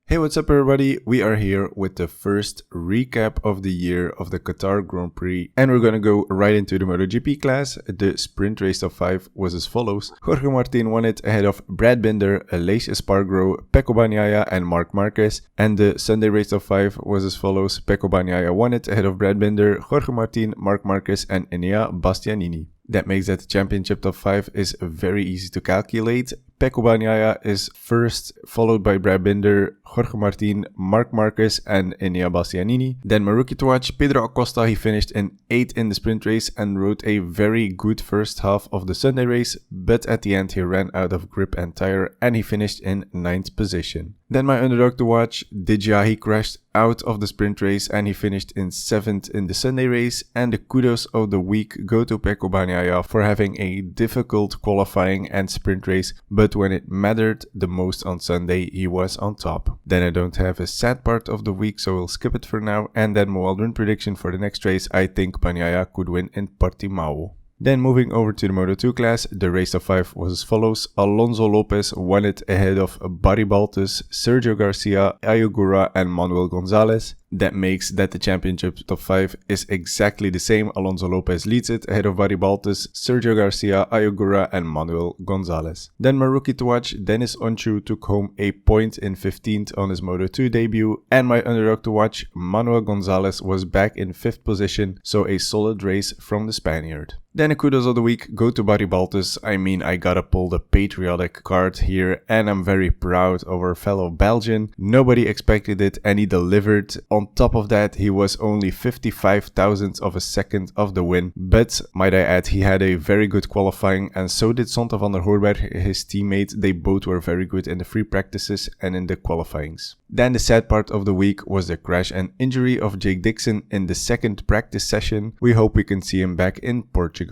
Hey, what's up everybody? We are here with the first recap of the year of the Qatar Grand Prix and we're gonna go right into the MotoGP class. The sprint race of 5 was as follows. Jorge Martin won it ahead of Brad Binder, Aleix Espargaro, Pecco Bagnaia and Marc Marquez. And the Sunday race of 5 was as follows. Pecco Bagnaia won it ahead of Brad Binder, Jorge Martin, Marc Marquez and Enea Bastianini. That makes that the championship top 5 is very easy to calculate. Pecco Bagnaia is first, followed by Brad Binder, Jorge Martin, Marc Marquez and Enea Bastianini. Then my rookie to watch, Pedro Acosta, he finished in 8th in the sprint race and rode a very good first half of the Sunday race, but at the end he ran out of grip and tire and he finished in 9th position. Then my underdog to watch, Didja, he crashed out of the sprint race and he finished in 7th in the Sunday race, and the kudos of the week go to Pecco Bagnaia for having a difficult qualifying and sprint race, but when it mattered the most on Sunday he was on top. Then I don't have a sad part of the week, so we'll skip it for now, and then my wild run prediction for the next race, I think Bagnaia could win in Portimao. Then moving over to the Moto2 class, the race of 5 was as follows. Alonso Lopez won it ahead of Barry Baltus, Sergio Garcia, Ayogura and Manuel Gonzalez. That makes that the championship top 5 is exactly the same. Alonso Lopez leads it ahead of Barry Baltus, Sergio Garcia, Ayogura and Manuel Gonzalez. Then my rookie to watch, Dennis Onchu, took home a point in 15th on his Moto2 debut, and my underdog to watch, Manuel Gonzalez, was back in 5th position, so a solid race from the Spaniard. Then the kudos of the week go to Barry Baltus. I mean, I gotta pull the patriotic card here and I'm very proud of our fellow Belgian. Nobody expected it and he delivered. On top of that, he was only 55 thousandths of a second of the win. But might I add, he had a very good qualifying and so did Zonta van der Hoorberg, his teammate. They both were very good in the free practices and in the qualifyings. Then the sad part of the week was the crash and injury of Jake Dixon in the second practice session. We hope we can see him back in Portugal.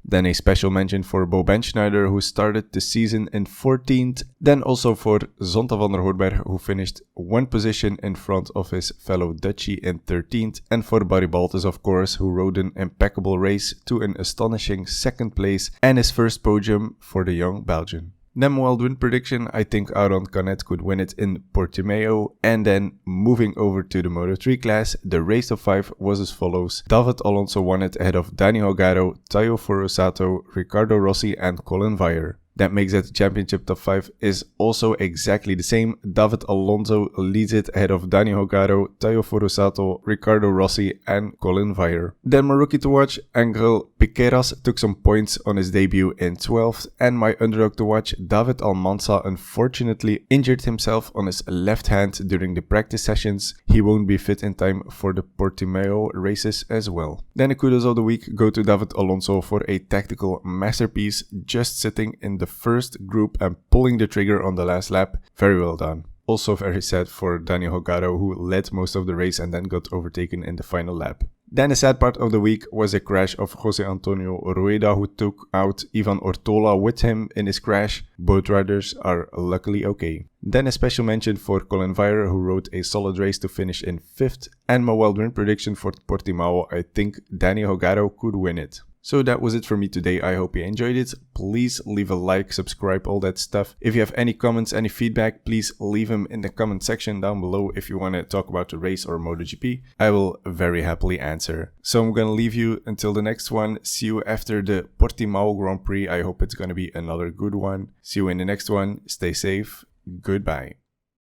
Then a special mention for Bo Benschneider, who started the season in 14th. Then also for Zonta van der Hoorberg, who finished 1 position in front of his fellow Dutchie in 13th. And for Barry Baltus, of course, who rode an impeccable race to an astonishing 2nd place and his first podium for the young Belgian. Then my wild win prediction, I think Aaron Canet could win it in Portimao. And then moving over to the Moto3 class, the race of 5 was as follows. David Alonso won it ahead of Dani Holgado, Taio Furusato, Ricardo Rossi and Colin Veijer. That makes that the championship top 5 is also exactly the same. David Alonso leads it ahead of Dani Holgado, Taio Furusato, Ricardo Rossi and Colin Veijer. Then my rookie to watch, Angel Piqueras, took some points on his debut in 12th. And my underdog to watch, David Almanza, unfortunately injured himself on his left hand during the practice sessions. He won't be fit in time for the Portimao races as well. Then the kudos of the week go to David Alonso for a tactical masterpiece, just sitting in the first group and pulling the trigger on the last lap. Very well done. Also very sad for Dani Holgado, who led most of the race and then got overtaken in the final lap. Then the sad part of the week was a crash of Jose Antonio Rueda, who took out Ivan Ortola with him in his crash. Both riders are luckily okay. Then a special mention for Colin Veijer, who rode a solid race to finish in 5th. And my wild win prediction for Portimao, I think Dani Holgado could win it. So that was it for me today. I hope you enjoyed it. Please leave a like, subscribe, all that stuff. If you have any comments, any feedback, please leave them in the comment section down below if you want to talk about the race or MotoGP. I will very happily answer. So I'm going to leave you until the next one. See you after the Portimao Grand Prix. I hope it's going to be another good one. See you in the next one. Stay safe. Goodbye.